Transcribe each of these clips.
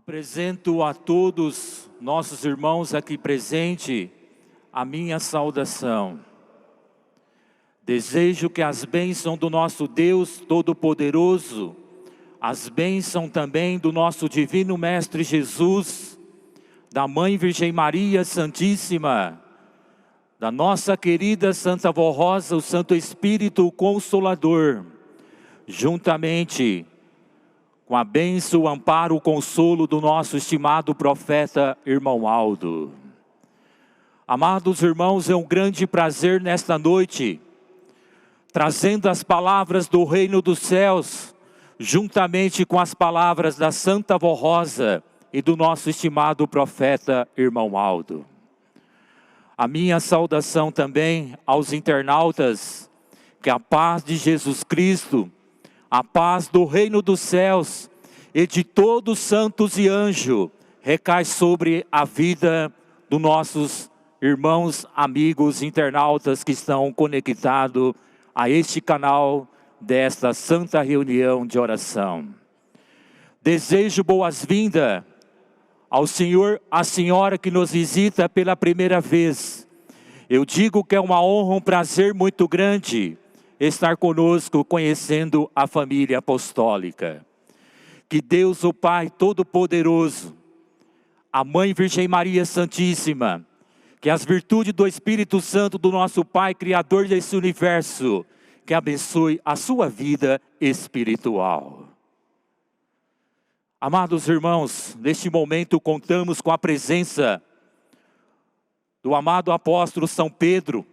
Apresento a todos nossos irmãos aqui presentes a minha saudação. Desejo que as bênçãos do nosso Deus Todo-Poderoso, as bênçãos também do nosso Divino Mestre Jesus, da Mãe Virgem Maria Santíssima, da nossa querida Santa Vó Rosa, o Santo Espírito Consolador, juntamente com a bênção, o amparo, o consolo do nosso estimado profeta irmão Aldo. Amados irmãos, é um grande prazer nesta noite, trazendo as palavras do reino dos céus, juntamente com as palavras da Santa Vó Rosa e do nosso estimado profeta irmão Aldo. A minha saudação também aos internautas, que a paz de Jesus Cristo, a paz do reino dos céus e de todos os santos e anjos recai sobre a vida dos nossos irmãos, amigos, internautas que estão conectados a este canal desta santa reunião de oração. Desejo boas-vindas ao senhor, à senhora que nos visita pela primeira vez. Eu digo que é uma honra, um prazer muito grande estar conosco, conhecendo a família apostólica. Que Deus, o Pai Todo-Poderoso, a Mãe Virgem Maria Santíssima, que as virtudes do Espírito Santo do nosso Pai, Criador desse universo, que abençoe a sua vida espiritual. Amados irmãos, neste momento contamos com a presença do amado apóstolo São Pedro,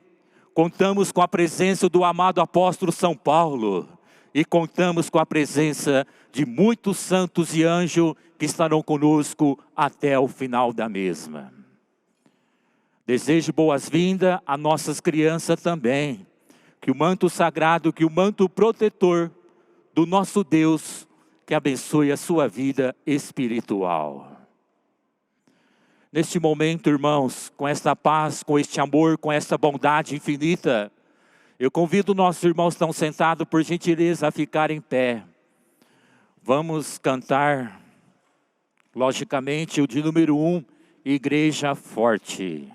contamos com a presença do amado apóstolo São Paulo e contamos com a presença de muitos santos e anjos que estarão conosco até o final da mesma. Desejo boas-vindas a nossas crianças também, que o manto sagrado, que o manto protetor do nosso Deus, que abençoe a sua vida espiritual. Neste momento, irmãos, com esta paz, com este amor, com esta bondade infinita, eu convido nossos irmãos que estão sentados, por gentileza, a ficar em pé. Vamos cantar, logicamente, o de número 1, Igreja Forte.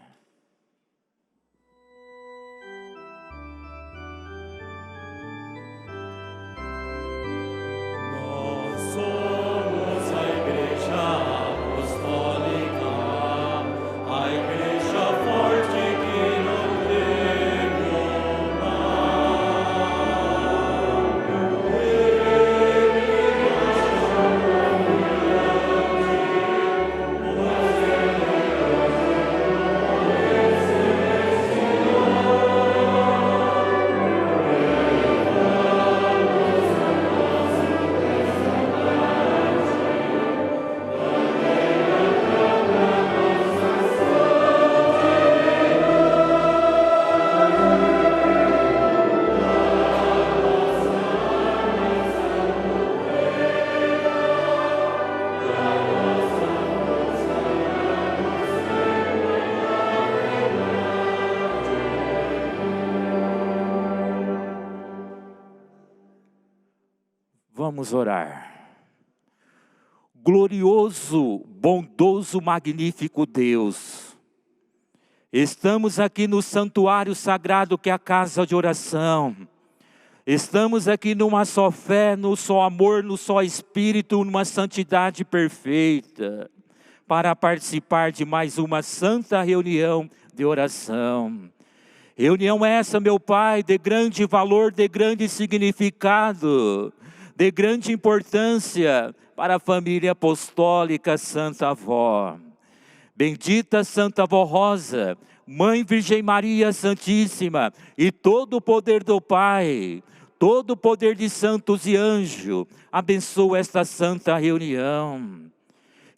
Vamos orar. Glorioso, bondoso, magnífico Deus, estamos aqui no santuário sagrado que é a casa de oração. Estamos aqui numa só fé, no só amor, no só espírito, numa santidade perfeita, para participar de mais uma santa reunião de oração. Reunião essa, meu Pai, de grande valor, de grande significado, de grande importância para a família apostólica Santa Vó. Bendita Santa Vó Rosa, Mãe Virgem Maria Santíssima, e todo o poder do Pai, todo o poder de santos e anjos, abençoa esta santa reunião.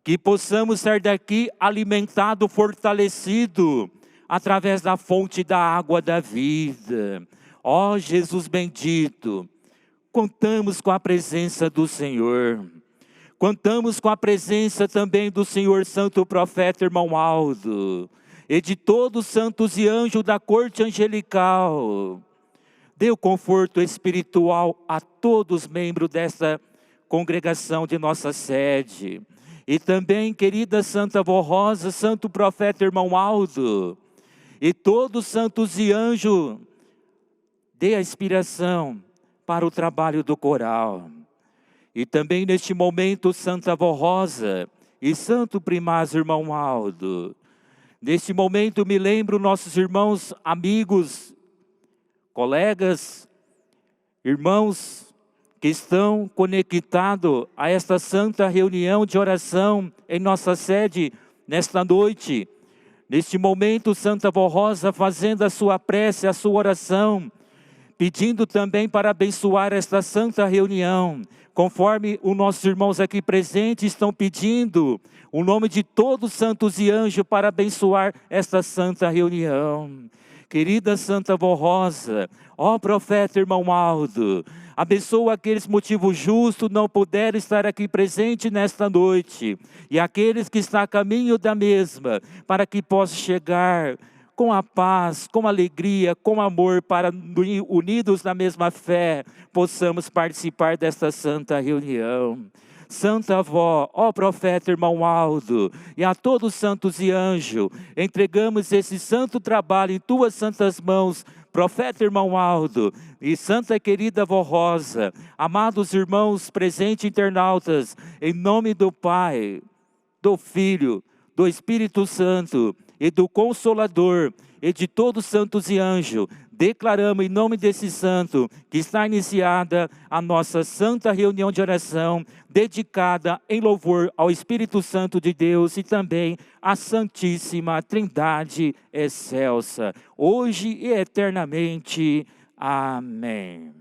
Que possamos sair daqui alimentado, fortalecido, através da fonte da água da vida. Ó Jesus bendito, contamos com a presença do Senhor. Contamos com a presença também do Senhor Santo Profeta irmão Aldo. E de todos os santos e anjos da corte angelical. Dê o conforto espiritual a todos os membros dessa congregação de nossa sede. e também querida Santa Vó Rosa, Santo Profeta Irmão Aldo, e todos os santos e anjos, dê a inspiração para o trabalho do coral. E também neste momento, Santa Vó Rosa e Santo Primaz Irmão Aldo. Neste momento me lembro nossos irmãos, amigos, colegas, irmãos que estão conectados a esta santa reunião de oração em nossa sede nesta noite. Neste momento, Santa Vó Rosa fazendo a sua prece, a sua oração, pedindo também para abençoar esta santa reunião, conforme os nossos irmãos aqui presentes estão pedindo o nome de todos os santos e anjos para abençoar esta santa reunião. Querida Santa Vó Rosa, ó profeta Irmão Aldo, abençoa aqueles motivos justos não puderam estar aqui presente nesta noite, e aqueles que estão a caminho da mesma, para que possam chegar com a paz, com alegria, com amor, para unidos na mesma fé, possamos participar desta santa reunião. Santa Avó, ó profeta Irmão Aldo, e a todos os santos e anjos, entregamos esse santo trabalho em tuas santas mãos, profeta Irmão Aldo e Santa querida Vó Rosa, amados irmãos presentes internautas, em nome do Pai, do Filho, do Espírito Santo e do Consolador e de todos os santos e anjos, declaramos em nome desse santo que está iniciada a nossa santa reunião de oração, dedicada em louvor ao Espírito Santo de Deus e também à Santíssima Trindade excelsa, hoje e eternamente. Amém.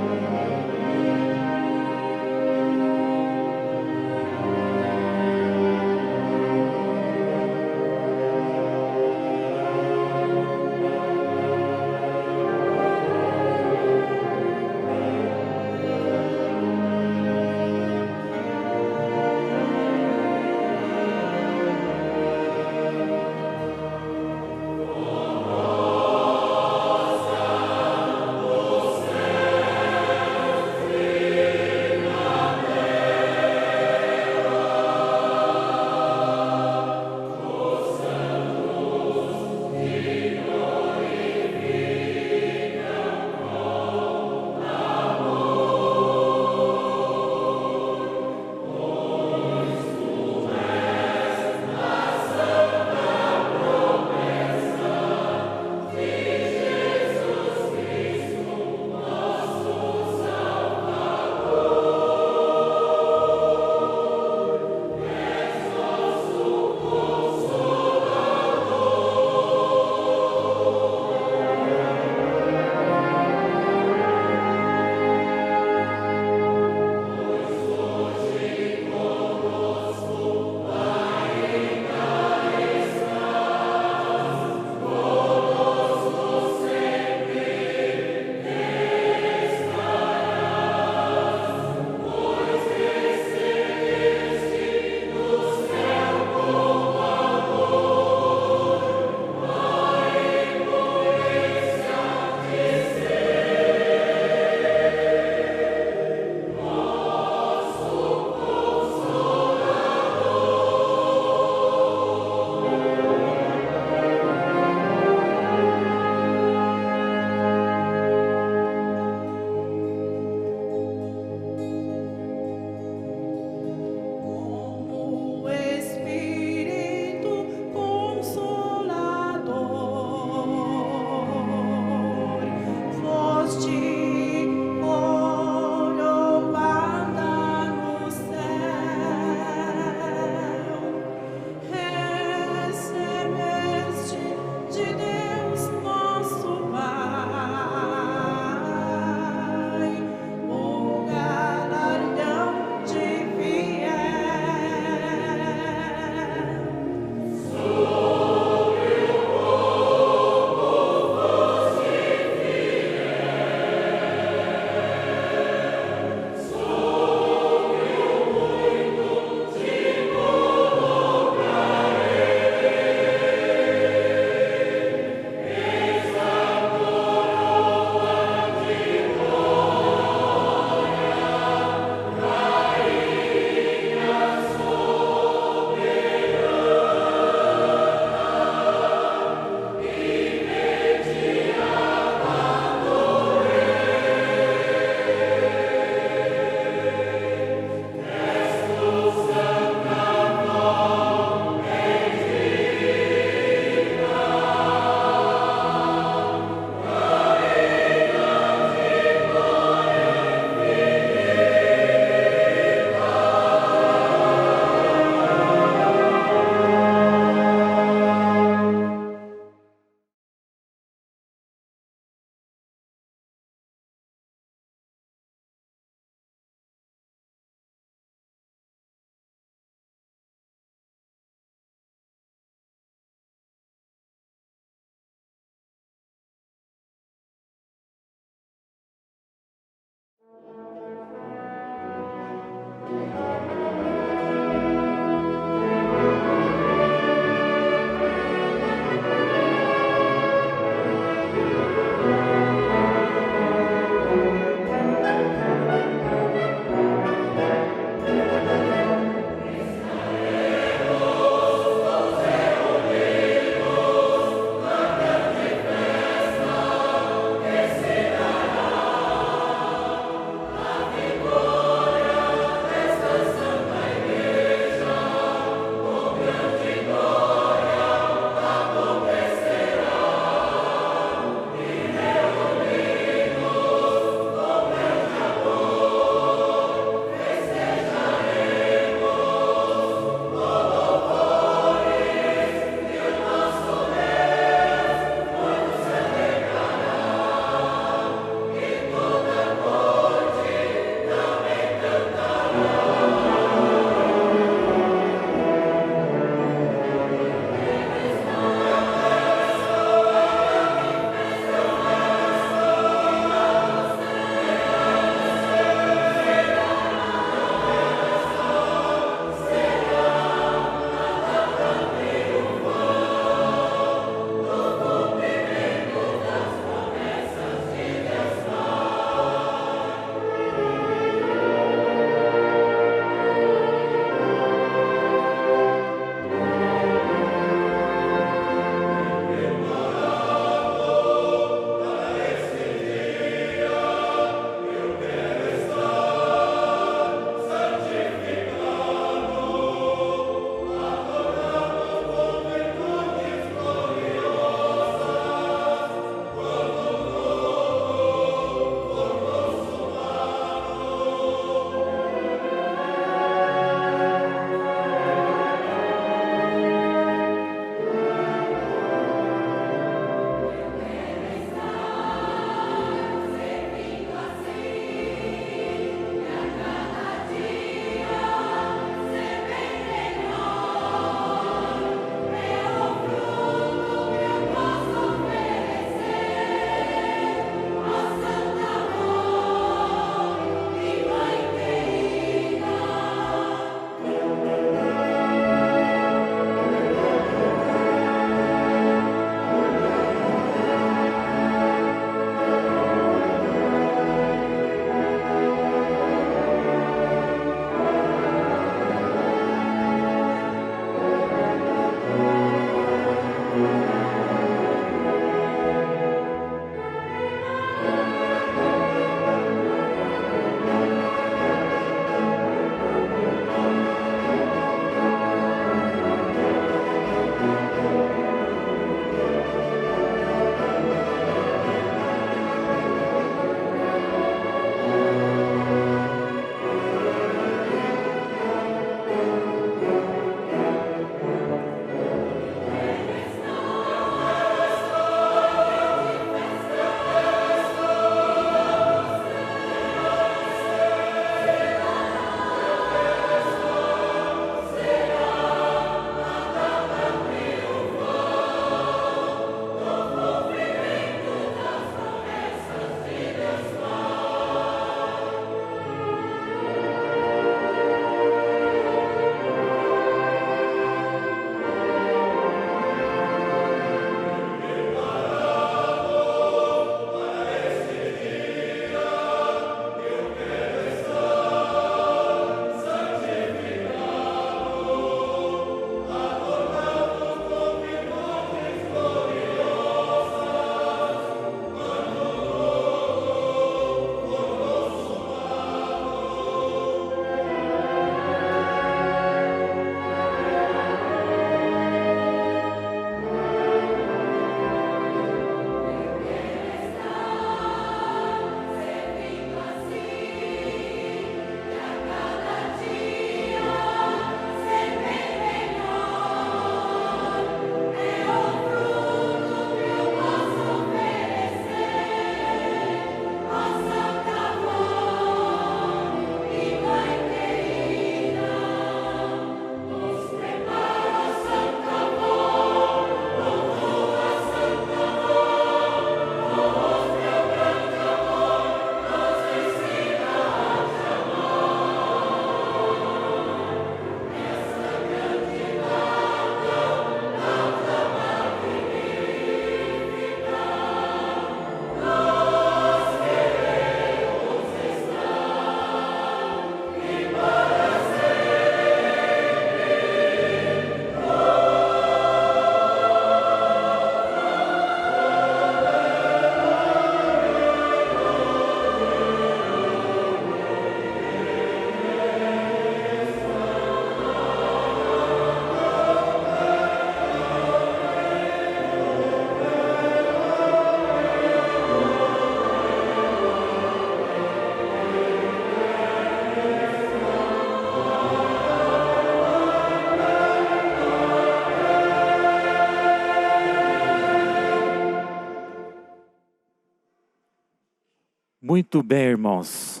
Muito bem, irmãos.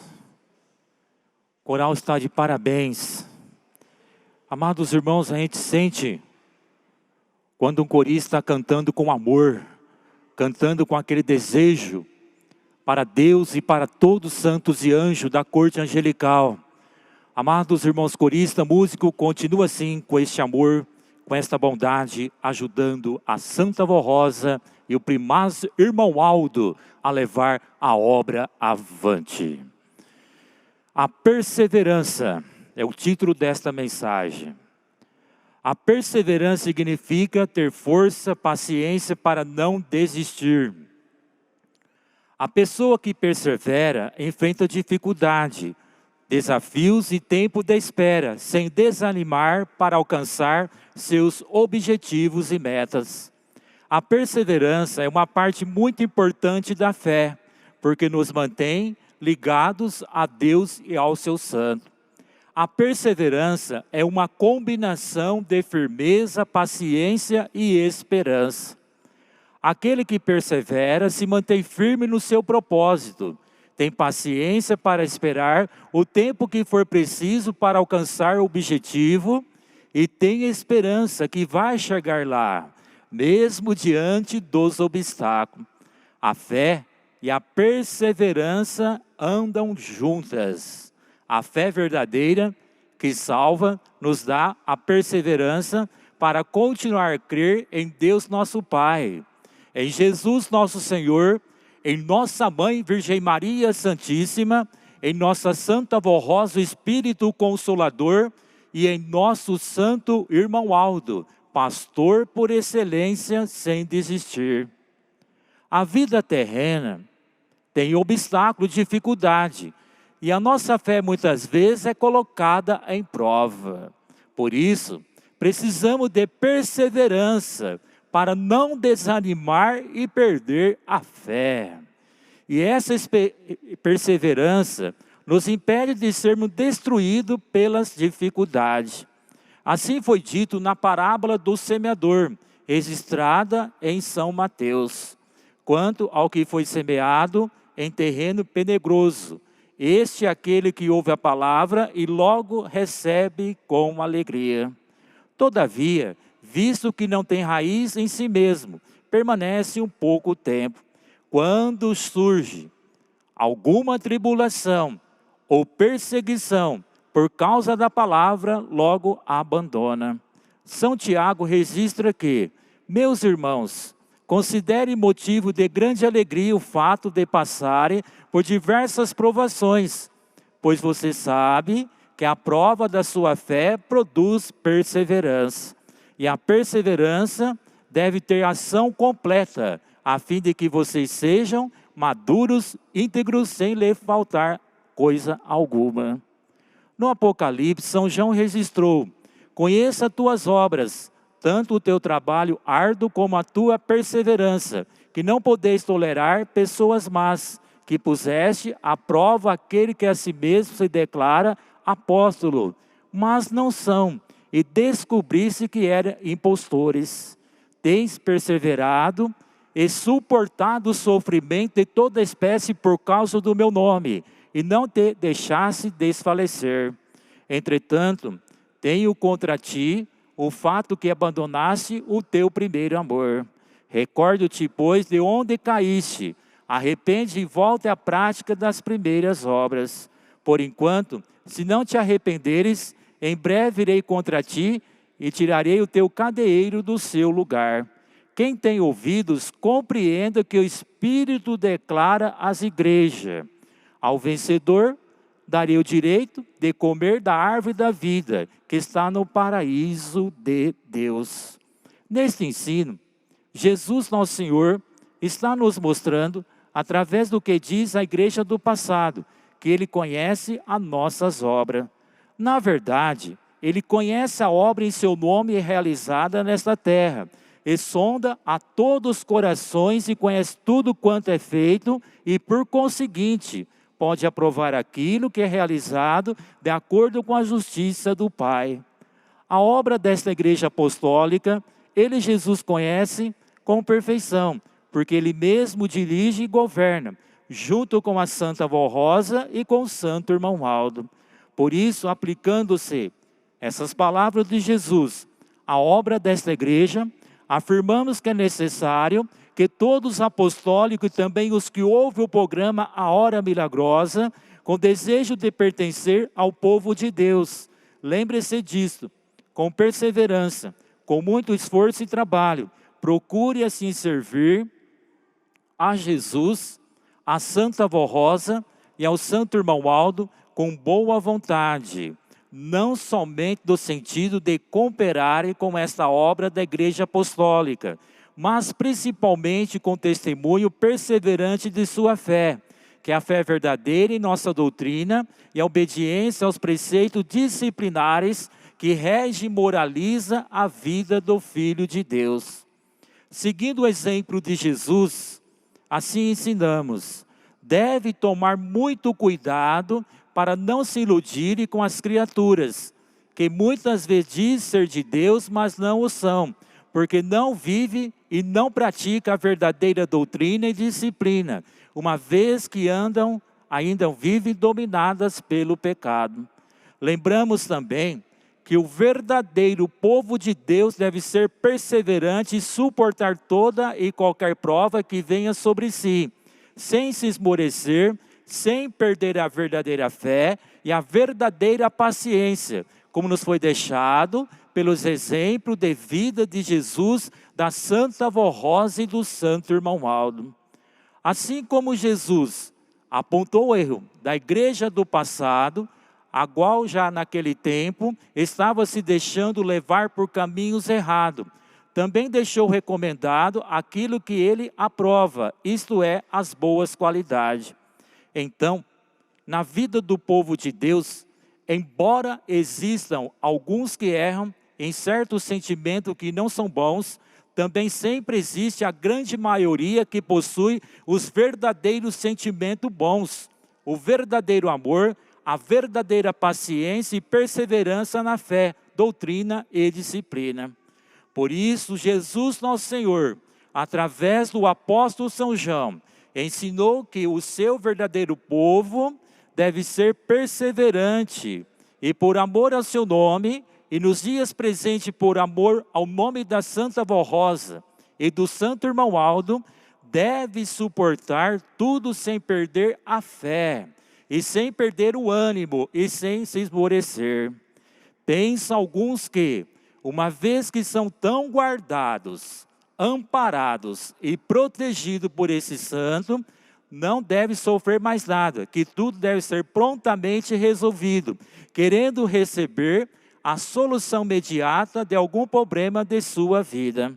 O coral está de parabéns. Amados irmãos, a gente sente quando um corista está cantando com amor, cantando com aquele desejo para Deus e para todos os santos e anjos da corte angelical. Amados irmãos coristas, músico, continua assim com este amor, com esta bondade, ajudando a Santa Vó Rosa e o primaz irmão Aldo a levar a obra avante. A perseverança é o título desta mensagem. A perseverança significa ter força, paciência para não desistir. A pessoa que persevera enfrenta dificuldade, desafios e tempo de espera, sem desanimar para alcançar seus objetivos e metas. A perseverança é uma parte muito importante da fé, porque nos mantém ligados a Deus e ao seu santo. A perseverança é uma combinação de firmeza, paciência e esperança. Aquele que persevera se mantém firme no seu propósito, tem paciência para esperar o tempo que for preciso para alcançar o objetivo e tem esperança que vai chegar lá, mesmo diante dos obstáculos. A fé e a perseverança andam juntas. A fé verdadeira que salva nos dá a perseverança para continuar a crer em Deus nosso Pai, em Jesus nosso Senhor, em nossa Mãe Virgem Maria Santíssima, em nossa Santa Vó Rosa, o Espírito Consolador, e em nosso Santo Irmão Aldo, pastor por excelência sem desistir. A vida terrena tem obstáculo, dificuldade, e a nossa fé muitas vezes é colocada em prova. Por isso, precisamos de perseverança para não desanimar e perder a fé. E essa perseverança nos impede de sermos destruídos pelas dificuldades. Assim foi dito na parábola do semeador, registrada em São Mateus. Quanto ao que foi semeado em terreno pedregoso, este é aquele que ouve a palavra e logo recebe com alegria. Todavia, visto que não tem raiz em si mesmo, permanece um pouco tempo. Quando surge alguma tribulação ou perseguição por causa da palavra, logo a abandona. São Tiago registra que, meus irmãos, considere motivo de grande alegria o fato de passarem por diversas provações, pois você sabe que a prova da sua fé produz perseverança. E a perseverança deve ter ação completa, a fim de que vocês sejam maduros, íntegros, sem lhe faltar coisa alguma. No Apocalipse, São João registrou: conheça as tuas obras, tanto o teu trabalho árduo como a tua perseverança, que não podeis tolerar pessoas más, que puseste à prova aquele que a si mesmo se declara apóstolo, mas não são, e descobrisse que eram impostores. Tens perseverado e suportado o sofrimento de toda espécie por causa do meu nome, e não te deixasse desfalecer. Entretanto, tenho contra ti o fato que abandonaste o teu primeiro amor. Recordo-te, pois, de onde caíste, arrepende e volte à prática das primeiras obras. Por enquanto, se não te arrependeres, em breve irei contra ti e tirarei o teu candeeiro do seu lugar. Quem tem ouvidos, compreenda que o Espírito declara às igrejas: ao vencedor, darei o direito de comer da árvore da vida, que está no paraíso de Deus. Neste ensino, Jesus, nosso Senhor, está nos mostrando, através do que diz a igreja do passado, que Ele conhece as nossas obras. Na verdade, Ele conhece a obra em seu nome realizada nesta terra, e sonda a todos os corações e conhece tudo quanto é feito, e por conseguinte, pode aprovar aquilo que é realizado de acordo com a justiça do Pai. A obra desta igreja apostólica, Ele, Jesus, conhece com perfeição, porque Ele mesmo dirige e governa, junto com a Santa Vó Rosa e com o Santo Irmão Aldo. Por isso, aplicando-se essas palavras de Jesus à obra desta igreja, afirmamos que é necessário que todos os apostólicos e também os que ouvem o programa A Hora Milagrosa, com desejo de pertencer ao povo de Deus, lembre-se disto, com perseverança, com muito esforço e trabalho, procure assim servir a Jesus, a Santa Vó Rosa e ao Santo Irmão Aldo com boa vontade, não somente no sentido de cooperarem com esta obra da Igreja Apostólica, mas principalmente com testemunho perseverante de sua fé, que é a fé verdadeira em nossa doutrina e a obediência aos preceitos disciplinares que rege e moraliza a vida do Filho de Deus. Seguindo o exemplo de Jesus, assim ensinamos, deve tomar muito cuidado para não se iludirem com as criaturas, que muitas vezes dizem ser de Deus, mas não o são, porque não vive e não pratica a verdadeira doutrina e disciplina, uma vez que ainda vivem dominadas pelo pecado. Lembramos também que o verdadeiro povo de Deus deve ser perseverante e suportar toda e qualquer prova que venha sobre si, sem se esmorecer, sem perder a verdadeira fé e a verdadeira paciência, como nos foi deixado pelos exemplos de vida de Jesus, da Santa Vó Rosa e do Santo Irmão Aldo. Assim como Jesus apontou o erro da igreja do passado, a qual já naquele tempo estava se deixando levar por caminhos errados, também deixou recomendado aquilo que ele aprova, isto é, as boas qualidades. Então, na vida do povo de Deus, embora existam alguns que erram em certos sentimentos que não são bons, também sempre existe a grande maioria que possui os verdadeiros sentimentos bons, o verdadeiro amor, a verdadeira paciência e perseverança na fé, doutrina e disciplina. Por isso, Jesus nosso Senhor, através do apóstolo São João, ensinou que o seu verdadeiro povo deve ser perseverante e por amor ao seu nome, e nos dias presentes por amor ao nome da Santa Vó Rosa e do Santo Irmão Aldo, deve suportar tudo sem perder a fé, e sem perder o ânimo, e sem se esmorecer. Pensa alguns que, uma vez que são tão guardados, amparados e protegidos por esse santo, não deve sofrer mais nada, que tudo deve ser prontamente resolvido, querendo receber a solução imediata de algum problema de sua vida.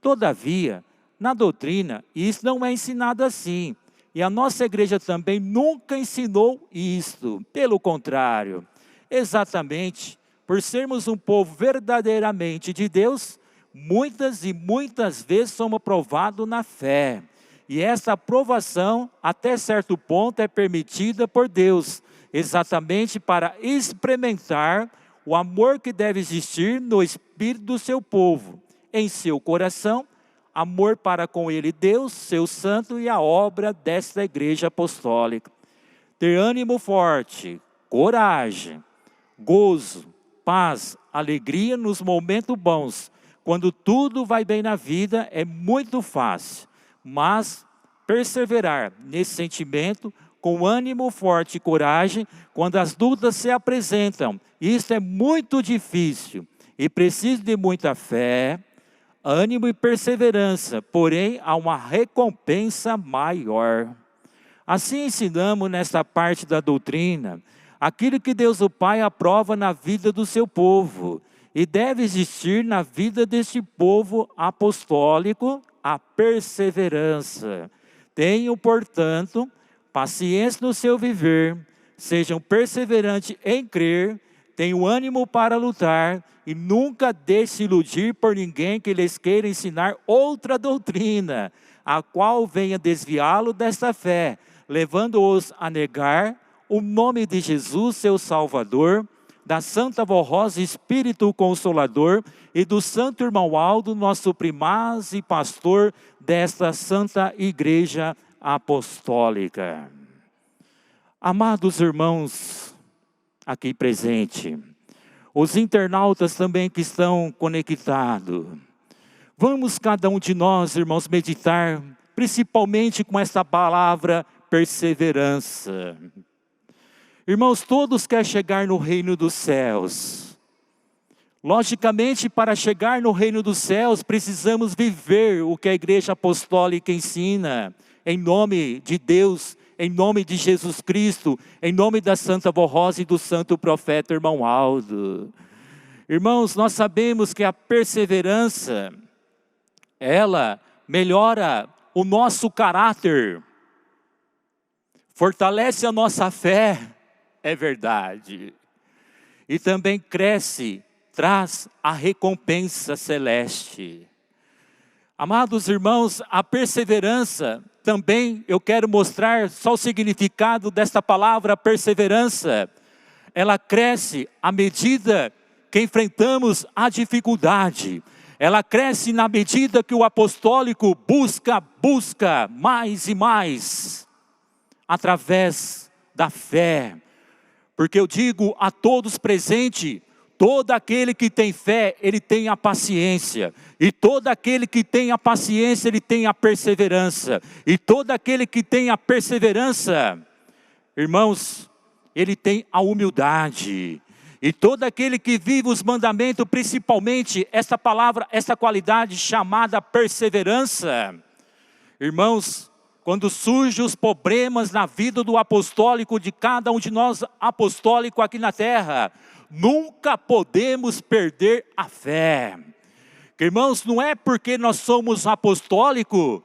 Todavia, na doutrina, isso não é ensinado assim. E a nossa igreja também nunca ensinou isto. Pelo contrário, exatamente por sermos um povo verdadeiramente de Deus, muitas e muitas vezes somos provados na fé. E essa aprovação, até certo ponto, é permitida por Deus, exatamente para experimentar o amor que deve existir no espírito do seu povo, em seu coração, amor para com ele Deus, seu santo e a obra desta igreja apostólica. Ter ânimo forte, coragem, gozo, paz, alegria nos momentos bons, quando tudo vai bem na vida, é muito fácil, mas perseverar nesse sentimento, com ânimo forte e coragem, quando as dúvidas se apresentam, isso é muito difícil e precisa de muita fé, ânimo e perseverança, porém há uma recompensa maior. Assim ensinamos nesta parte da doutrina, aquilo que Deus o Pai aprova na vida do seu povo, e deve existir na vida deste povo apostólico a perseverança. Tenham, portanto, paciência no seu viver, sejam perseverantes em crer, tenham ânimo para lutar e nunca deixe se iludir por ninguém que lhes queira ensinar outra doutrina, a qual venha desviá-lo desta fé, levando-os a negar o nome de Jesus, seu Salvador, da Santa Vó Rosa, Espírito Consolador, e do Santo Irmão Aldo, nosso primaz e pastor desta Santa Igreja apostólica. Amados irmãos aqui presentes, os internautas também que estão conectados, vamos cada um de nós, irmãos, meditar, principalmente com essa palavra perseverança. Irmãos, todos querem chegar no reino dos céus. Logicamente, para chegar no reino dos céus, precisamos viver o que a igreja apostólica ensina, em nome de Deus, em nome de Jesus Cristo, em nome da Santa Vó Rosa e do Santo Profeta Irmão Aldo. Irmãos, nós sabemos que a perseverança, ela melhora o nosso caráter, fortalece a nossa fé, é verdade. E também cresce, traz a recompensa celeste. Amados irmãos, a perseverança, também eu quero mostrar só o significado desta palavra perseverança. Ela cresce à medida que enfrentamos a dificuldade. Ela cresce na medida que o apostólico busca mais e mais, através da fé. Porque eu digo a todos presentes, todo aquele que tem fé, ele tem a paciência. E todo aquele que tem a paciência, ele tem a perseverança. E todo aquele que tem a perseverança, irmãos, ele tem a humildade. E todo aquele que vive os mandamentos, principalmente essa palavra, essa qualidade chamada perseverança. Irmãos, quando surgem os problemas na vida do apostólico, de cada um de nós apostólico aqui na terra, nunca podemos perder a fé. Irmãos, não é porque nós somos apostólicos,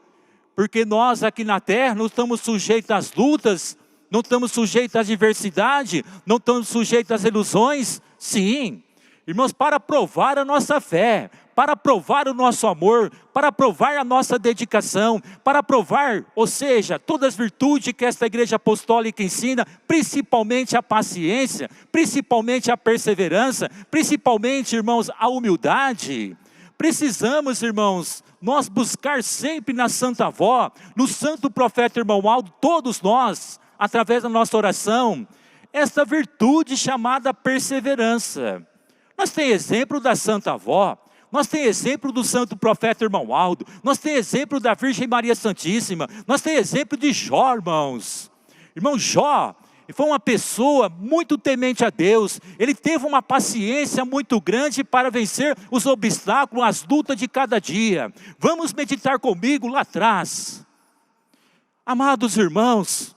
porque nós aqui na terra não estamos sujeitos às lutas, não estamos sujeitos à adversidade, não estamos sujeitos às ilusões. Sim, irmãos, para provar a nossa fé, para provar o nosso amor, para provar a nossa dedicação, para provar, ou seja, todas as virtudes que esta igreja apostólica ensina, principalmente a paciência, principalmente a perseverança, principalmente, irmãos, a humildade. Precisamos, irmãos, nós buscar sempre na Santa Avó, no Santo Profeta Irmão Aldo, todos nós, através da nossa oração, esta virtude chamada perseverança. Nós temos exemplo da Santa Avó, nós temos exemplo do Santo Profeta Irmão Aldo, nós temos exemplo da Virgem Maria Santíssima, nós temos exemplo de Jó, irmãos. Irmão Jó foi uma pessoa muito temente a Deus, ele teve uma paciência muito grande para vencer os obstáculos, as lutas de cada dia. Vamos meditar comigo lá atrás. Amados irmãos,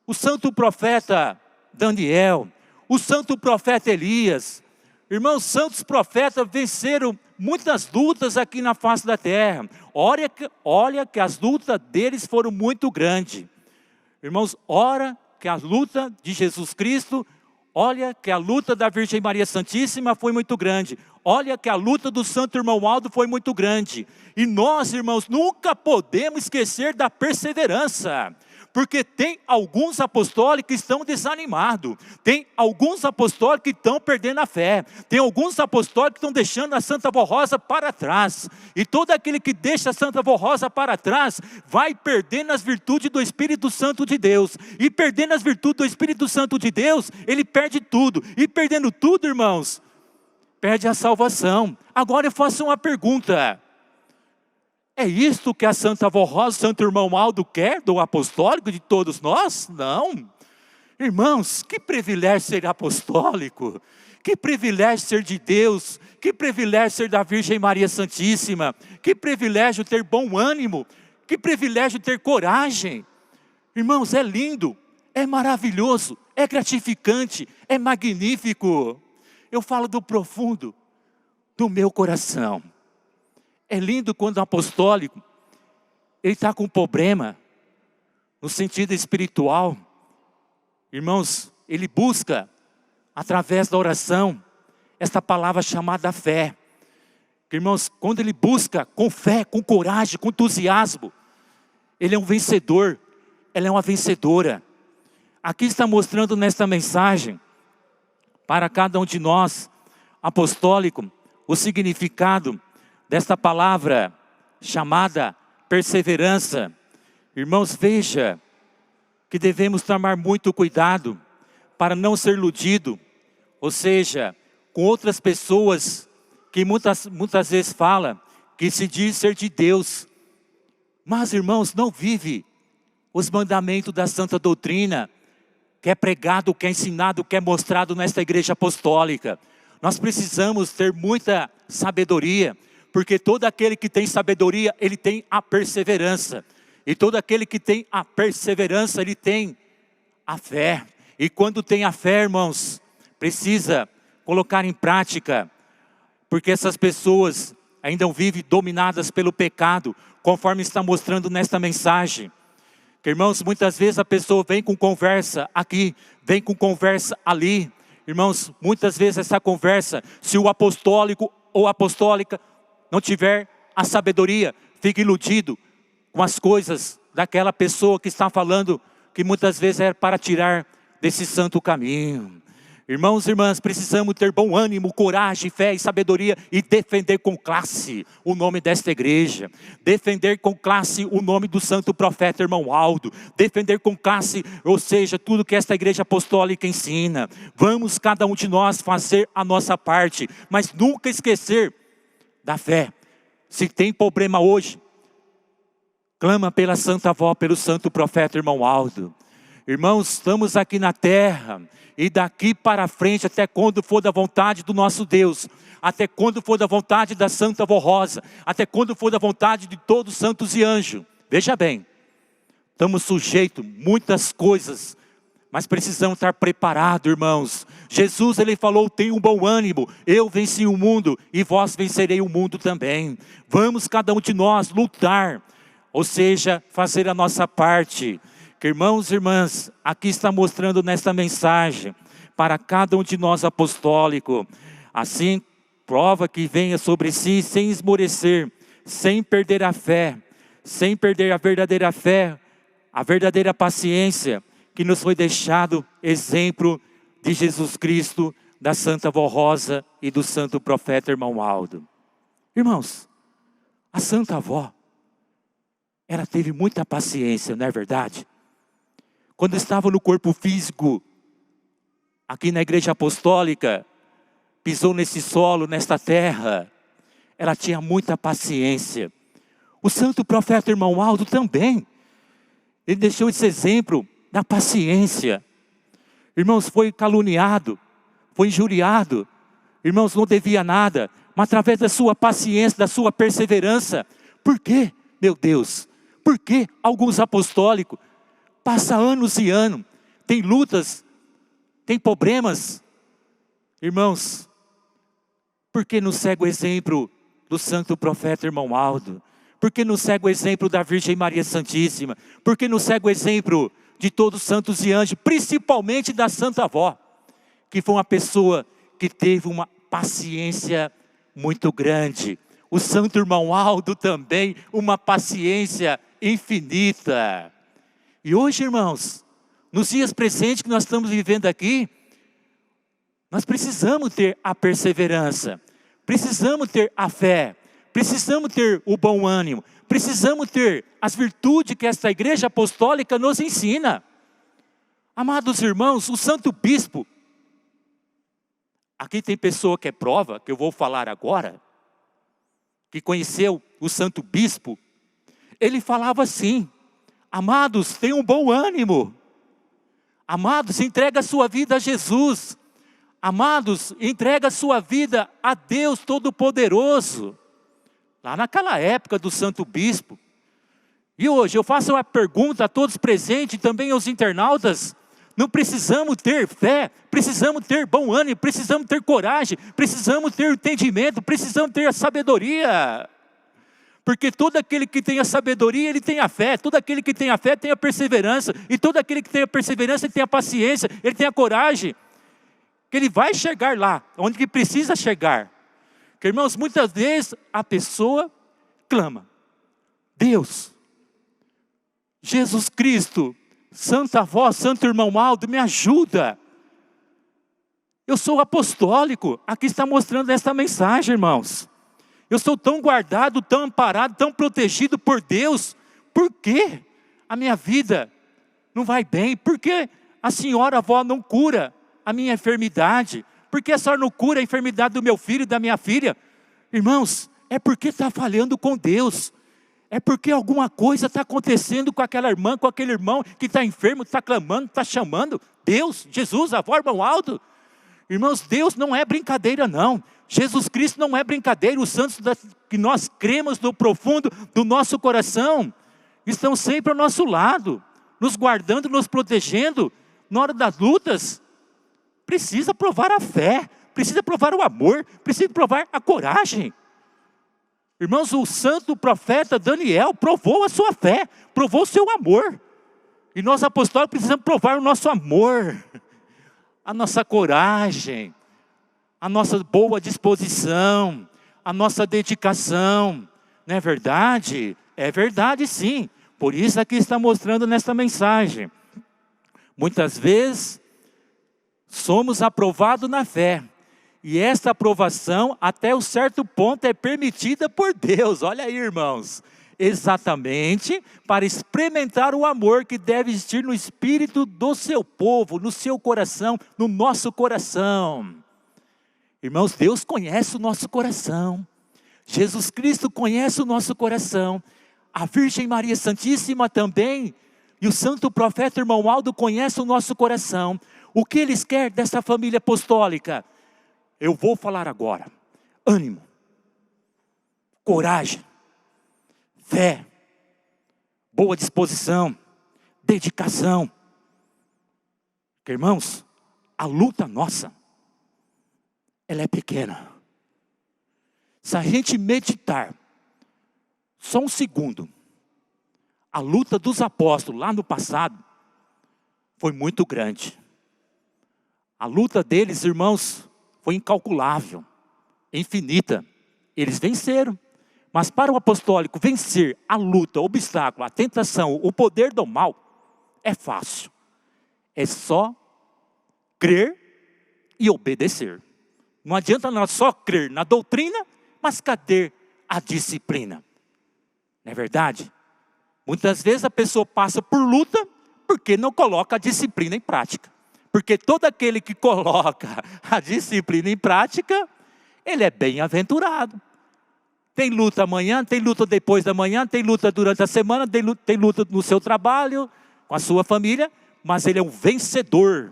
o Santo Profeta Daniel, o Santo Profeta Elias, irmãos, santos profetas venceram muitas lutas aqui na face da terra. Olha que as lutas deles foram muito grandes. Irmãos, ora que a luta de Jesus Cristo, olha que a luta da Virgem Maria Santíssima foi muito grande. Olha que a luta do Santo Irmão Aldo foi muito grande. E nós, irmãos, nunca podemos esquecer da perseverança. Porque tem alguns apostólicos que estão desanimados. Tem alguns apostólicos que estão perdendo a fé. Tem alguns apostólicos que estão deixando a Santa Vó Rosa para trás. E todo aquele que deixa a Santa Vó Rosa para trás, vai perdendo as virtudes do Espírito Santo de Deus. E perdendo as virtudes do Espírito Santo de Deus, ele perde tudo. E perdendo tudo, irmãos, perde a salvação. Agora eu faço uma pergunta. É isto que a Santa Vó Rosa, Santo Irmão Aldo quer do apostólico de todos nós? Não. Irmãos, que privilégio ser apostólico, que privilégio ser de Deus, que privilégio ser da Virgem Maria Santíssima, que privilégio ter bom ânimo, que privilégio ter coragem. Irmãos, é lindo, é maravilhoso, é gratificante, é magnífico. Eu falo do profundo do meu coração. É lindo quando o apostólico, ele está com um problema, no sentido espiritual. Irmãos, ele busca, através da oração, esta palavra chamada fé. Irmãos, quando ele busca com fé, com coragem, com entusiasmo, ele é um vencedor, ela é uma vencedora. Aqui está mostrando nesta mensagem, para cada um de nós, apostólico, o significado desta palavra chamada perseverança. Irmãos, veja que devemos tomar muito cuidado para não ser iludido, ou seja, com outras pessoas que muitas vezes falam que se diz ser de Deus, mas irmãos, não vive os mandamentos da santa doutrina, que é pregado, que é ensinado, que é mostrado nesta igreja apostólica. Nós precisamos ter muita sabedoria, porque todo aquele que tem sabedoria, ele tem a perseverança. E todo aquele que tem a perseverança, ele tem a fé. E quando tem a fé, irmãos, precisa colocar em prática, porque essas pessoas ainda vivem dominadas pelo pecado, conforme está mostrando nesta mensagem. Que, irmãos, muitas vezes a pessoa vem com conversa aqui, vem com conversa ali. Irmãos, muitas vezes essa conversa, se o apostólico ou apostólica não tiver a sabedoria, fica iludido com as coisas daquela pessoa que está falando, que muitas vezes é para tirar desse santo caminho. Irmãos e irmãs, precisamos ter bom ânimo, coragem, fé e sabedoria e defender com classe o nome desta igreja. Defender com classe o nome do santo profeta irmão Aldo. Defender com classe, ou seja, tudo que esta igreja apostólica ensina. Vamos cada um de nós fazer a nossa parte, mas nunca esquecer da fé. Se tem problema hoje, clama pela Santa Avó, pelo santo profeta irmão Aldo. Irmãos, estamos aqui na terra, e daqui para frente, até quando for da vontade do nosso Deus, até quando for da vontade da Santa Avó Rosa, até quando for da vontade de todos os santos e anjos. Veja bem, estamos sujeitos a muitas coisas, mas precisamos estar preparados, irmãos. Jesus, ele falou, tenha um bom ânimo, eu venci o mundo e vós vencerei o mundo também. Vamos cada um de nós lutar, ou seja, fazer a nossa parte. Que, irmãos e irmãs, aqui está mostrando nesta mensagem, para cada um de nós apostólico, assim, prova que venha sobre si, sem esmorecer, sem perder a fé, sem perder a verdadeira paciência, que nos foi deixado exemplo de Jesus Cristo, da Santa Avó Rosa e do santo profeta irmão Aldo. Irmãos, a Santa Avó, ela teve muita paciência, não é verdade? Quando estava no corpo físico, aqui na igreja apostólica, pisou nesse solo, nesta terra, ela tinha muita paciência. O santo profeta irmão Aldo também, ele deixou esse exemplo da paciência. Irmãos, foi caluniado, foi injuriado, irmãos, não devia nada, mas através da sua paciência, da sua perseverança. Por quê, meu Deus? Por que alguns apostólicos passa anos e anos, tem lutas, tem problemas, irmãos, por que não segue o exemplo do santo profeta irmão Aldo? Por que não segue o exemplo da Virgem Maria Santíssima? Por que não segue o exemplo de todos os santos e anjos, principalmente da Santa Avó, que foi uma pessoa que teve uma paciência muito grande. O santo irmão Aldo também, uma paciência infinita. E hoje, irmãos, nos dias presentes que nós estamos vivendo aqui, nós precisamos ter a perseverança, precisamos ter a fé, precisamos ter o bom ânimo, precisamos ter as virtudes que esta igreja apostólica nos ensina. Amados irmãos, o santo bispo, aqui tem pessoa que é prova, que eu vou falar agora, que conheceu o santo bispo, ele falava assim, amados, tenham um bom ânimo. Amados, entrega a sua vida a Jesus. Amados, entrega a sua vida a Deus Todo-Poderoso. Lá naquela época do santo bispo. E hoje eu faço uma pergunta a todos presentes e também aos internautas. Não precisamos ter fé, precisamos ter bom ânimo, precisamos ter coragem, precisamos ter entendimento, precisamos ter a sabedoria. Porque todo aquele que tem a sabedoria, ele tem a fé. Todo aquele que tem a fé tem a perseverança. E todo aquele que tem a perseverança, ele tem a paciência, ele tem a coragem. Que ele vai chegar lá, onde que precisa chegar. Porque, irmãos, muitas vezes a pessoa clama. Deus, Jesus Cristo, Santa Avó, Santo Irmão Aldo, me ajuda. Eu sou apostólico. Aqui está mostrando esta mensagem, irmãos. Eu sou tão guardado, tão amparado, tão protegido por Deus. Por quê? a minha vida não vai bem? Por que a senhora avó não cura a minha enfermidade? Por que a senhora não cura a enfermidade do meu filho e da minha filha? Irmãos, é porque está falhando com Deus. É porque alguma coisa está acontecendo com aquela irmã, com aquele irmão que está enfermo, está clamando, está chamando Deus, Jesus, avó, irmão Aldo. Irmãos, Deus não é brincadeira não. Jesus Cristo não é brincadeira. Os santos que nós cremos no profundo do nosso coração estão sempre ao nosso lado, nos guardando, nos protegendo. Na hora das lutas, precisa provar a fé, precisa provar o amor, precisa provar a coragem. Irmãos, o santo profeta Daniel provou a sua fé, provou o seu amor. E nós apóstolos precisamos provar o nosso amor, a nossa coragem, a nossa boa disposição, a nossa dedicação. Não é verdade? É verdade sim. Por isso aqui está mostrando nesta mensagem. Muitas vezes somos aprovados na fé. E esta aprovação, até um certo ponto, é permitida por Deus. Olha aí, irmãos. Exatamente para experimentar o amor que deve existir no espírito do seu povo, no seu coração, no nosso coração. Irmãos, Deus conhece o nosso coração. Jesus Cristo conhece o nosso coração. A Virgem Maria Santíssima também. E o santo profeta irmão Aldo conhece o nosso coração. O que eles querem dessa família apostólica? Eu vou falar agora. Ânimo, coragem, fé, boa disposição, dedicação. Porque, irmãos, a luta nossa, ela é pequena. Se a gente meditar, só um segundo, a luta dos apóstolos lá no passado foi muito grande. A luta deles, irmãos, foi incalculável, infinita. Eles venceram. Mas para o apostólico vencer a luta, o obstáculo, a tentação, o poder do mal, é fácil. É só crer e obedecer. Não adianta nós só crer na doutrina, mas cadê a disciplina? Não é verdade? Muitas vezes a pessoa passa por luta porque não coloca a disciplina em prática. Porque todo aquele que coloca a disciplina em prática, ele é bem-aventurado. Tem luta amanhã, tem luta depois da manhã, tem luta durante a semana, tem luta no seu trabalho, com a sua família, mas ele é um vencedor.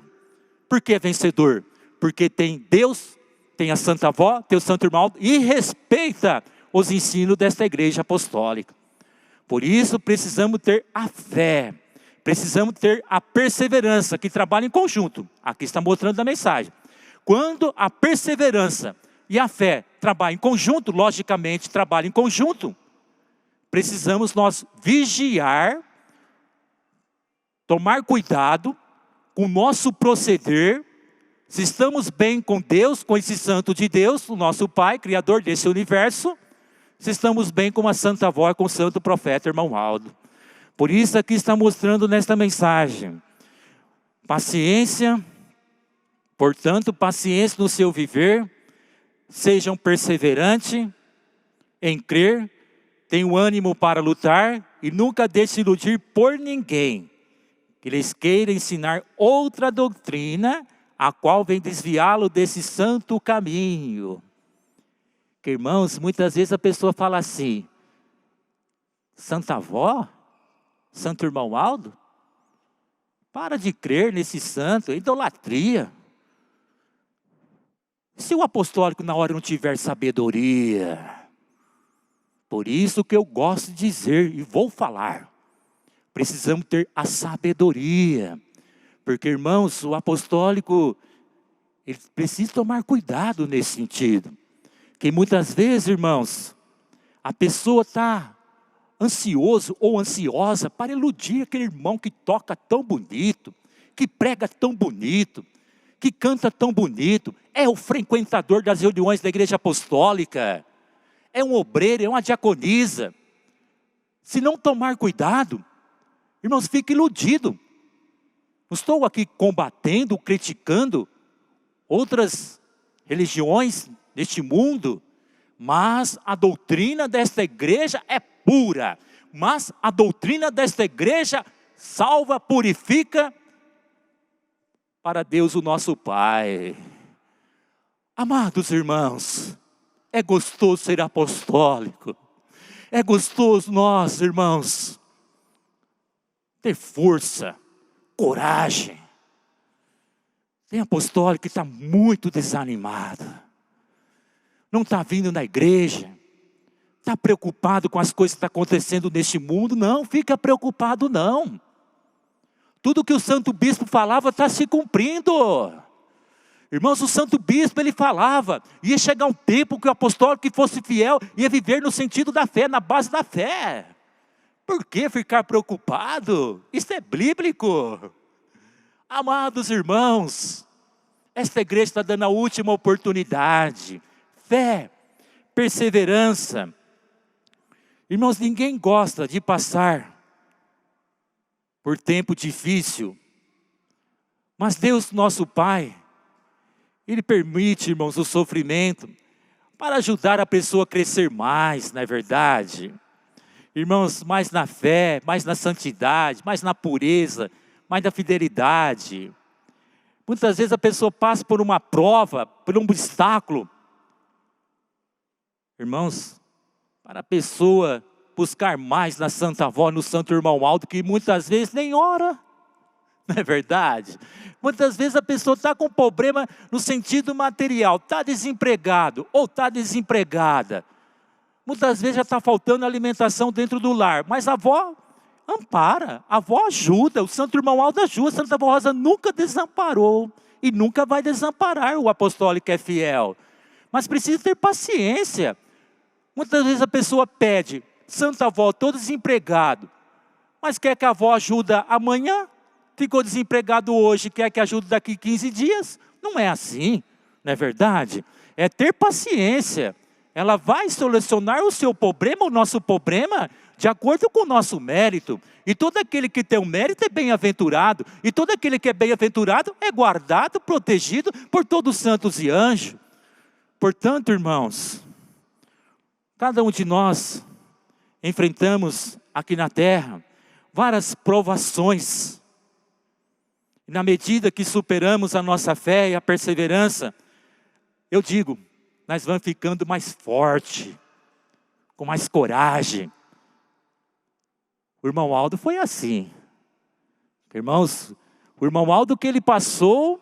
Por que vencedor? Porque tem Deus, tem a Santa Avó, tem o Santo Irmão e respeita os ensinos desta igreja apostólica. Por isso precisamos ter a fé. Precisamos ter a perseverança, que trabalha em conjunto. Aqui está mostrando a mensagem. Quando a perseverança e a fé trabalham em conjunto, logicamente trabalham em conjunto, precisamos nós vigiar, tomar cuidado com o nosso proceder, se estamos bem com Deus, com esse santo de Deus, o nosso Pai, Criador desse universo, se estamos bem com a Santa Avó, com o santo profeta, irmão Aldo. Por isso aqui está mostrando nesta mensagem, paciência, portanto, paciência no seu viver, sejam perseverantes em crer, tenham ânimo para lutar e nunca deixe iludir por ninguém, que lhes queira ensinar outra doutrina, a qual vem desviá-lo desse santo caminho. Que, irmãos, muitas vezes a pessoa fala assim, Santa Avó? Santo Irmão Aldo? Para de crer nesse santo, é idolatria. Se o apostólico na hora não tiver sabedoria, por isso que eu gosto de dizer e vou falar, precisamos ter a sabedoria, porque irmãos, o apostólico, ele precisa tomar cuidado nesse sentido, que muitas vezes, irmãos, a pessoa está ansioso ou ansiosa para iludir aquele irmão que toca tão bonito, que prega tão bonito, que canta tão bonito, é o frequentador das reuniões da igreja apostólica, é um obreiro, é uma diaconisa. Se não tomar cuidado, irmãos, fica iludido. Não estou aqui combatendo, criticando outras religiões deste mundo, mas a doutrina desta igreja é pura, mas a doutrina desta igreja salva, purifica para Deus o nosso Pai. Amados irmãos, é gostoso ser apostólico. É gostoso nós, irmãos, ter força, coragem. Tem apostólico que está muito desanimado. Não está vindo na igreja. Está preocupado com as coisas que estão acontecendo neste mundo. Não, fica preocupado não. Tudo que o santo bispo falava está se cumprindo. Irmãos, o santo bispo ele falava, ia chegar um tempo que o apostólico que fosse fiel ia viver no sentido da fé, na base da fé. Por que ficar preocupado? Isso é bíblico. Amados irmãos, esta igreja está dando a última oportunidade. Fé, perseverança. Irmãos, ninguém gosta de passar por tempo difícil. Mas Deus, nosso Pai, Ele permite, irmãos, o sofrimento para ajudar a pessoa a crescer mais, não é verdade? Irmãos, mais na fé, mais na santidade, mais na pureza, mais na fidelidade. Muitas vezes a pessoa passa por uma prova, por um obstáculo. Irmãos, para a pessoa buscar mais na Santa Avó, no Santo Irmão Aldo, que muitas vezes nem ora. Não é verdade? Muitas vezes a pessoa está com problema no sentido material, está desempregado ou está desempregada. Muitas vezes já está faltando alimentação dentro do lar, mas a avó ampara, a avó ajuda, o Santo Irmão Aldo ajuda, a Santa Avó Rosa nunca desamparou e nunca vai desamparar o apostólico que é fiel. Mas precisa ter paciência. Muitas vezes a pessoa pede, Santa Avó, estou desempregado, mas quer que a avó ajude amanhã? Ficou desempregado hoje, quer que ajude daqui 15 dias? Não é assim, não é verdade? É ter paciência. Ela vai solucionar o seu problema, o nosso problema, de acordo com o nosso mérito. E todo aquele que tem um mérito é bem-aventurado. E todo aquele que é bem-aventurado é guardado, protegido por todos os santos e anjos. Portanto, irmãos, cada um de nós enfrentamos aqui na terra várias provações. E na medida que superamos a nossa fé e a perseverança, eu digo, nós vamos ficando mais forte, com mais coragem. O irmão Aldo foi assim. Irmãos, o irmão Aldo que ele passou,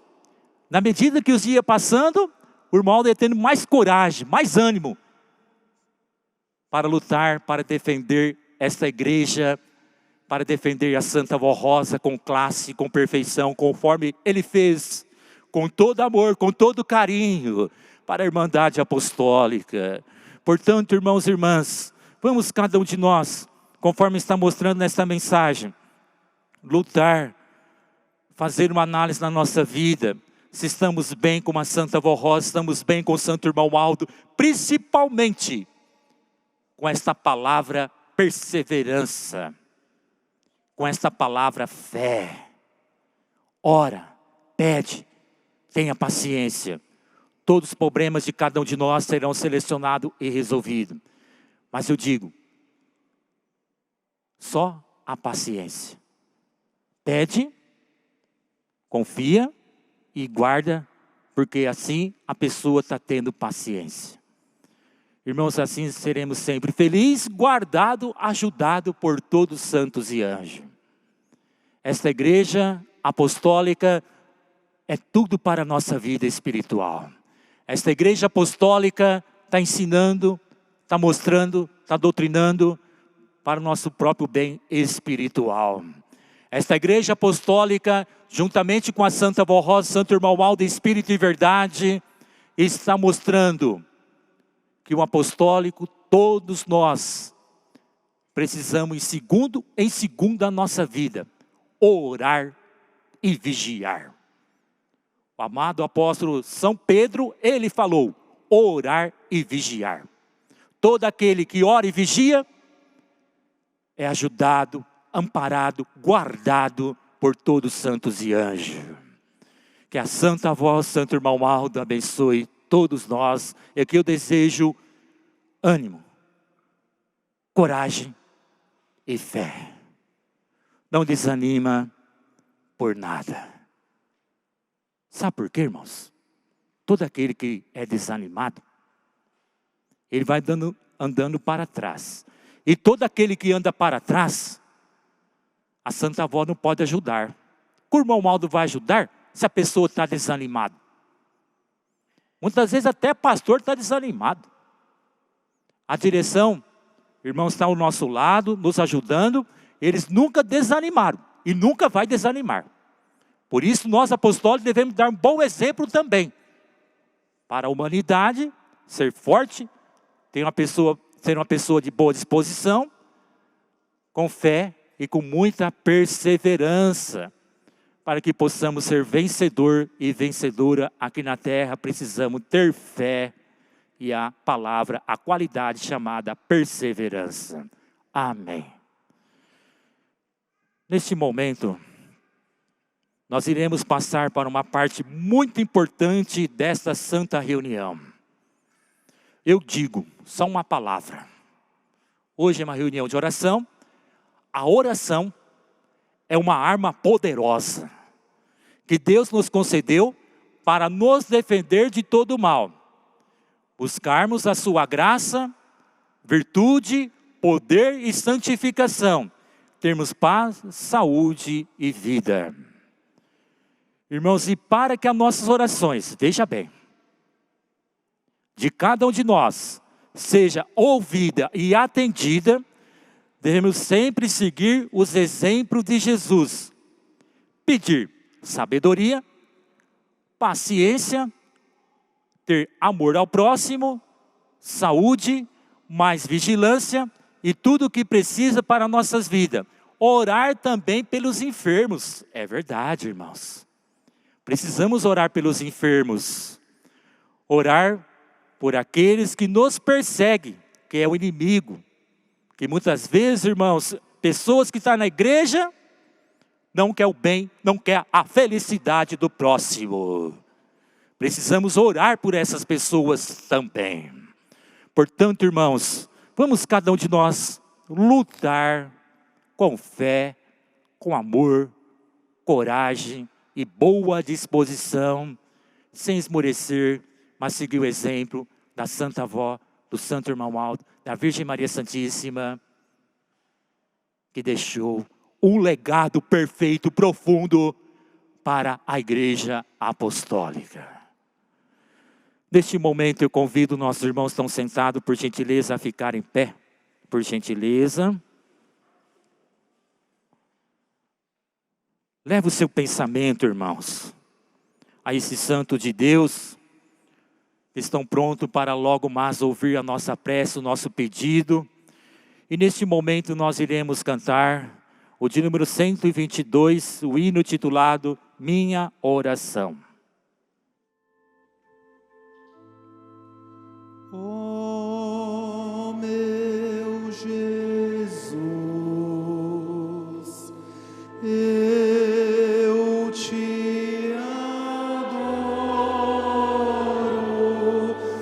na medida que os dias passando, o irmão Aldo ia tendo mais coragem, mais ânimo, para lutar, para defender esta igreja, para defender a Santa Avó Rosa com classe, com perfeição, conforme ele fez, com todo amor, com todo carinho, para a Irmandade Apostólica. Portanto, irmãos e irmãs, vamos cada um de nós, conforme está mostrando nesta mensagem, lutar, fazer uma análise na nossa vida, se estamos bem com a Santa Avó Rosa, estamos bem com o Santo Irmão Aldo, principalmente com esta palavra perseverança, com esta palavra fé. Ora, pede, tenha paciência. Todos os problemas de cada um de nós serão selecionados e resolvidos. Mas eu digo, só a paciência. Pede, confia e guarda, porque assim a pessoa está tendo paciência. Irmãos, assim seremos sempre felizes, guardado, ajudado por todos os santos e anjos. Esta igreja apostólica é tudo para a nossa vida espiritual. Esta igreja apostólica está ensinando, está mostrando, está doutrinando para o nosso próprio bem espiritual. Esta igreja apostólica, juntamente com a Santa Avó Rosa, Santo Irmão Aldo, Espírito e Verdade, está mostrando que o apostólico, todos nós, precisamos em segundo a nossa vida, orar e vigiar. O amado apóstolo São Pedro, ele falou, orar e vigiar. Todo aquele que ora e vigia, é ajudado, amparado, guardado por todos os santos e anjos. Que a Santa Avó, Santo Irmão Aldo, abençoe todos nós. É que eu desejo ânimo, coragem e fé. Não desanima por nada. Sabe por quê, irmãos? Todo aquele que é desanimado, ele vai andando para trás. E todo aquele que anda para trás, a Santa Avó não pode ajudar. O irmão Aldo vai ajudar se a pessoa está desanimada. Muitas vezes até pastor está desanimado. A direção, irmãos, está ao nosso lado, nos ajudando. Eles nunca desanimaram e nunca vai desanimar. Por isso nós apostólicos devemos dar um bom exemplo também. Para a humanidade, ser forte, ser uma pessoa de boa disposição, com fé e com muita perseverança. Para que possamos ser vencedor e vencedora aqui na terra, precisamos ter fé e a palavra, a qualidade chamada perseverança. Amém. Neste momento, nós iremos passar para uma parte muito importante desta santa reunião. Eu digo só uma palavra. Hoje é uma reunião de oração. A oração é uma arma poderosa que Deus nos concedeu para nos defender de todo o mal. Buscarmos a sua graça, virtude, poder e santificação. Termos paz, saúde e vida. Irmãos, e para que as nossas orações, veja bem, de cada um de nós, seja ouvida e atendida, devemos sempre seguir os exemplos de Jesus. Pedir sabedoria, paciência, ter amor ao próximo, saúde, mais vigilância e tudo o que precisa para nossas vidas. Orar também pelos enfermos. É verdade, irmãos. Precisamos orar pelos enfermos. Orar por aqueles que nos perseguem, que é o inimigo. Que muitas vezes, irmãos, pessoas que estão na igreja, não quer o bem, não quer a felicidade do próximo. Precisamos orar por essas pessoas também. Portanto, irmãos, vamos cada um de nós lutar com fé, com amor, coragem e boa disposição, sem esmorecer, mas seguir o exemplo da Santa Avó, do Santo Irmão Aldo, da Virgem Maria Santíssima, que deixou um legado perfeito, profundo, para a Igreja Apostólica. Neste momento eu convido nossos irmãos que estão sentados, por gentileza, a ficar em pé, por gentileza. Leva o seu pensamento, irmãos, a esse santo de Deus, que estão prontos para logo mais ouvir a nossa prece, o nosso pedido. E neste momento nós iremos cantar o de número 122, o hino titulado Minha Oração. Oh, meu Jesus, eu te adoro,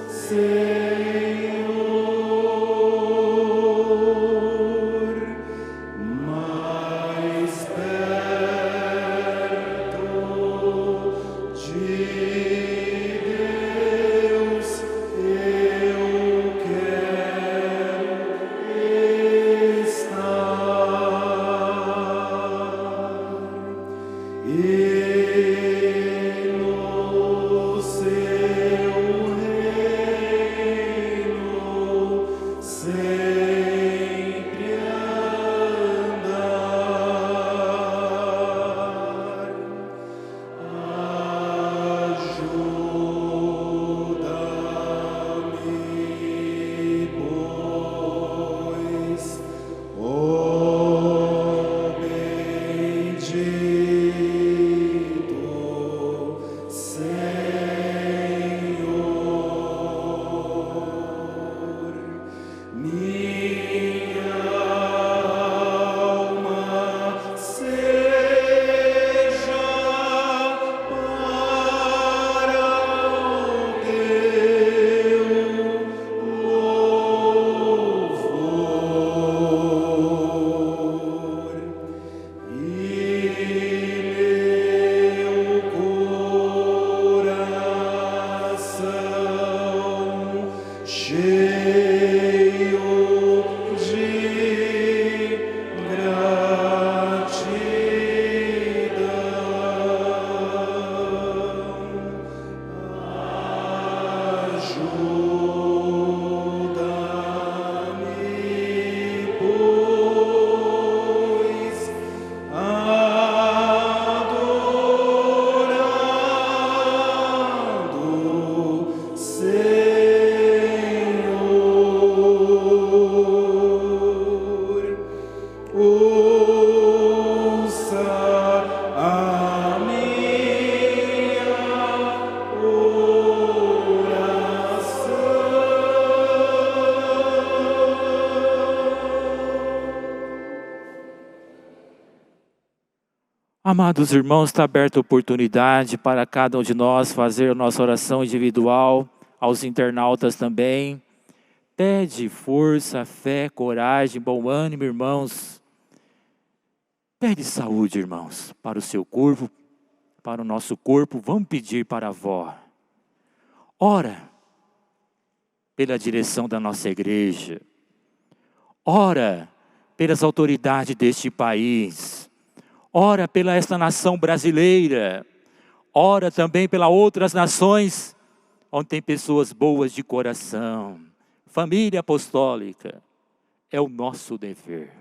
Senhor, mais perto de Deus eu quero estar. Amados irmãos, está aberta a oportunidade para cada um de nós fazer a nossa oração individual, aos internautas também. Pede força, fé, coragem, bom ânimo, irmãos. Pede saúde, irmãos, para o seu corpo, para o nosso corpo. Vamos pedir para a avó. Ora pela direção da nossa igreja. Ora pelas autoridades deste país. Ora pela esta nação brasileira. Ora também pelas outras nações, onde tem pessoas boas de coração. Família apostólica. É o nosso dever.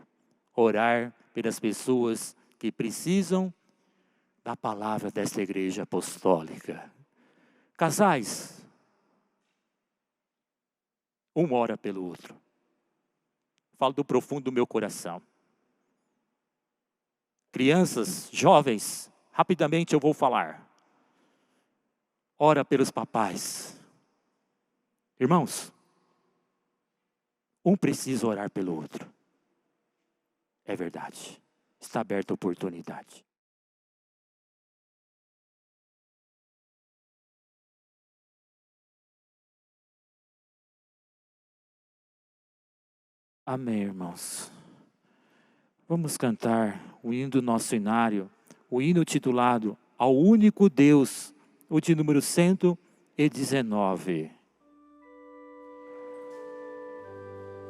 Orar pelas pessoas que precisam da palavra desta igreja apostólica. Casais, um ora pelo outro. Falo do profundo do meu coração. Crianças, jovens, rapidamente eu vou falar. Ora pelos papais. Irmãos, um precisa orar pelo outro. É verdade. Está aberta a oportunidade. Amém, irmãos. Vamos cantar o hino do nosso inário, o hino titulado Ao Único Deus, o de número 119.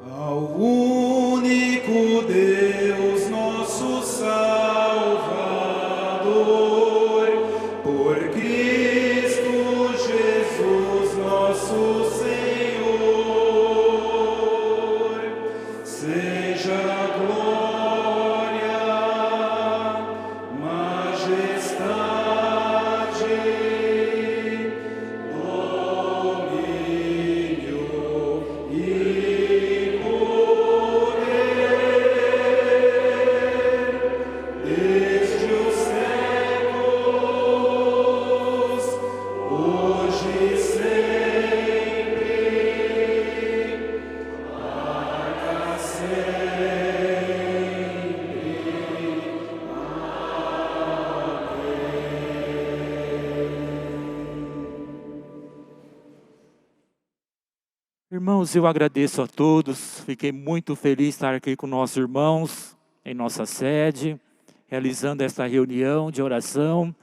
Ao único Deus, nosso Salvador, por Cristo Jesus, nosso Senhor, seja a glória, majestade, domínio e desde os séculos, hoje e sempre, para sempre. Irmãos, eu agradeço a todos. Fiquei muito feliz de estar aqui com nossos irmãos em nossa sede, realizando essa reunião de oração.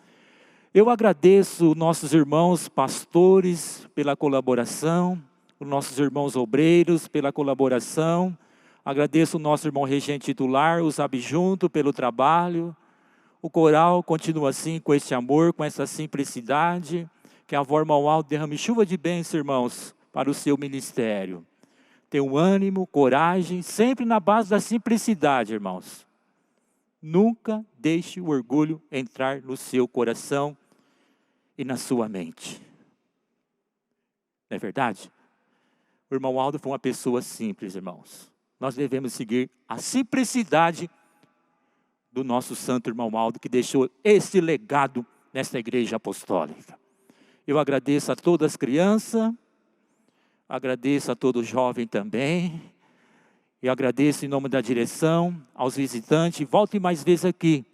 Eu agradeço nossos irmãos pastores pela colaboração, os nossos irmãos obreiros pela colaboração. Agradeço o nosso irmão regente titular, os adjuntos pelo trabalho. O coral continua assim, com este amor, com essa simplicidade. Que a avó Irmão Aldo derrame chuva de bênção, irmãos, para o seu ministério. Tenham ânimo, coragem, sempre na base da simplicidade, irmãos. Nunca deixe o orgulho entrar no seu coração e na sua mente. Não é verdade? O irmão Aldo foi uma pessoa simples, irmãos. Nós devemos seguir a simplicidade do nosso santo irmão Aldo, que deixou esse legado nesta igreja apostólica. Eu agradeço a todas as crianças, agradeço a todo jovem também. E agradeço em nome da direção, aos visitantes. Voltem mais vezes aqui.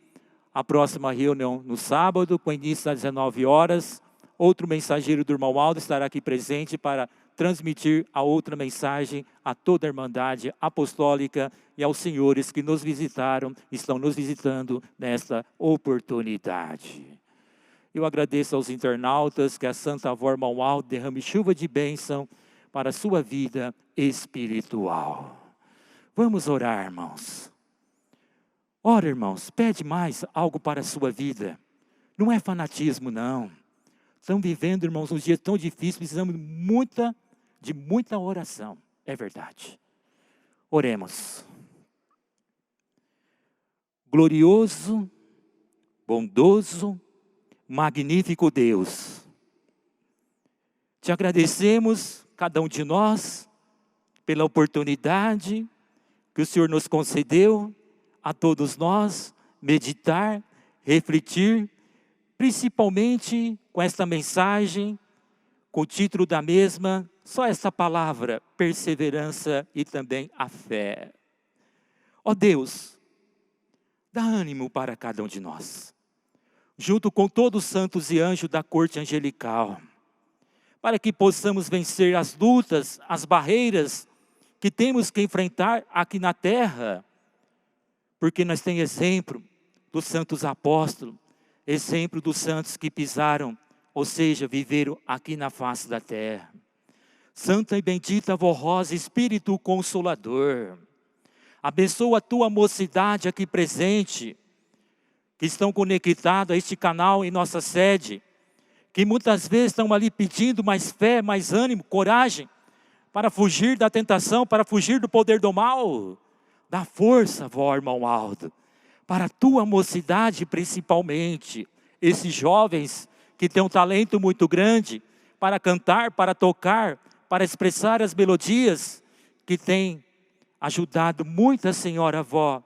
A próxima reunião no sábado, com início às 19 horas. Outro mensageiro do irmão Aldo estará aqui presente para transmitir a outra mensagem a toda a Irmandade Apostólica e aos senhores que nos visitaram, estão nos visitando nesta oportunidade. Eu agradeço aos internautas, que a Santa Avó Irmão Aldo derrame chuva de bênção para a sua vida espiritual. Vamos orar, irmãos. Ora, irmãos, pede mais algo para a sua vida. Não é fanatismo, não. Estamos vivendo, irmãos, uns dias tão difíceis, precisamos de muita oração. É verdade. Oremos. Glorioso, bondoso, magnífico Deus. Te agradecemos, cada um de nós, pela oportunidade que o Senhor nos concedeu, a todos nós, meditar, refletir, principalmente com esta mensagem, com o título da mesma, só essa palavra, perseverança e também a fé. Ó Deus, dá ânimo para cada um de nós. junto com todos os santos e anjos da corte angelical, para que possamos vencer as lutas, as barreiras que temos que enfrentar aqui na terra, porque nós temos exemplo dos santos apóstolos, exemplo dos santos que pisaram, ou seja, viveram aqui na face da terra. Santa e bendita Vó Rosa, Espírito Consolador, abençoa a tua mocidade aqui presente, que estão conectados a este canal em nossa sede, que muitas vezes estão ali pedindo mais fé, mais ânimo, coragem, para fugir da tentação, para fugir do poder do mal. Dá força, vó, irmão Aldo, para a tua mocidade principalmente, esses jovens que têm um talento muito grande, para cantar, para tocar, para expressar as melodias, que tem ajudado muito a senhora avó,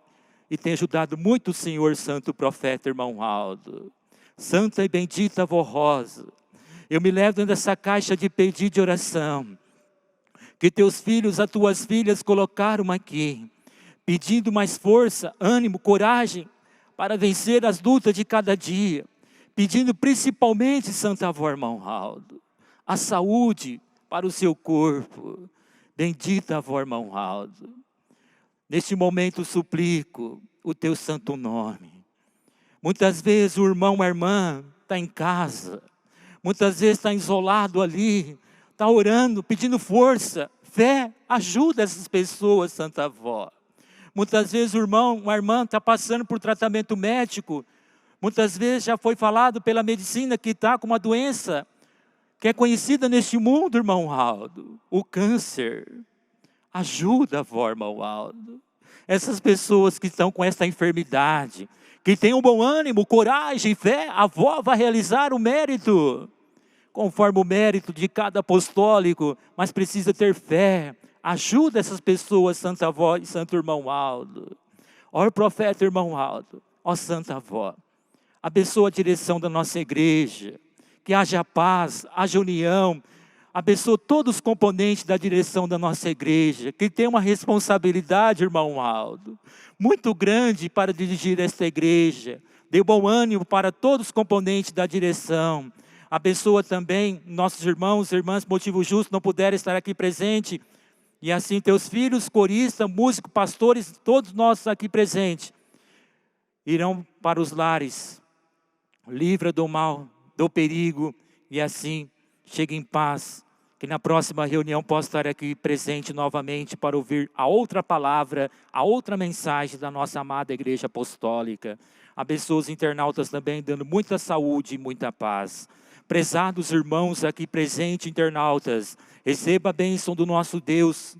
e tem ajudado muito o senhor santo profeta, irmão Aldo. Santa e bendita Vó Rosa, eu me levo dentro dessa caixa de pedido de oração, que teus filhos, as tuas filhas colocaram aqui, pedindo mais força, ânimo, coragem, para vencer as lutas de cada dia, pedindo principalmente, Santa Avó, irmão Aldo, a saúde para o seu corpo. Bendita Avó, irmão Aldo, neste momento suplico o teu santo nome. Muitas vezes o irmão, a irmã está em casa, muitas vezes está isolado ali, está orando, pedindo força, fé, ajuda essas pessoas, Santa Avó. Muitas vezes o irmão, a irmã está passando por tratamento médico, muitas vezes já foi falado pela medicina que está com uma doença que é conhecida neste mundo, irmão Aldo, o câncer. Ajuda, avó, irmão Aldo, essas pessoas que estão com essa enfermidade, que tenham bom ânimo, coragem, fé, a avó vai realizar o mérito, conforme o mérito de cada apostólico, mas precisa ter fé. Ajuda essas pessoas, Santa Avó e Santo Irmão Aldo. Ó profeta, irmão Aldo, ó Santa Avó, abençoa a direção da nossa igreja, que haja paz, haja união, abençoa todos os componentes da direção da nossa igreja, que tem uma responsabilidade, irmão Aldo, muito grande para dirigir esta igreja. Dê bom ânimo para todos os componentes da direção. Abençoa também nossos irmãos e irmãs, motivo justo, não puderem estar aqui presente. E assim teus filhos, coristas, músicos, pastores, todos nós aqui presentes, irão para os lares. Livra do mal, do perigo, e assim chegue em paz, que na próxima reunião possa estar aqui presente novamente para ouvir a outra palavra, a outra mensagem da nossa amada Igreja Apostólica. Abençoa os internautas também, dando muita saúde e muita paz. Prezados irmãos aqui presentes, internautas, receba a bênção do nosso Deus,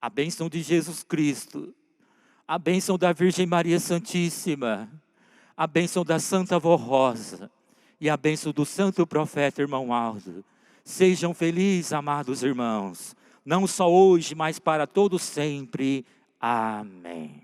a bênção de Jesus Cristo, a bênção da Virgem Maria Santíssima, a bênção da Santa Vó Rosa e a bênção do Santo Profeta, irmão Aldo. Sejam felizes, amados irmãos, não só hoje, mas para todos sempre. Amém.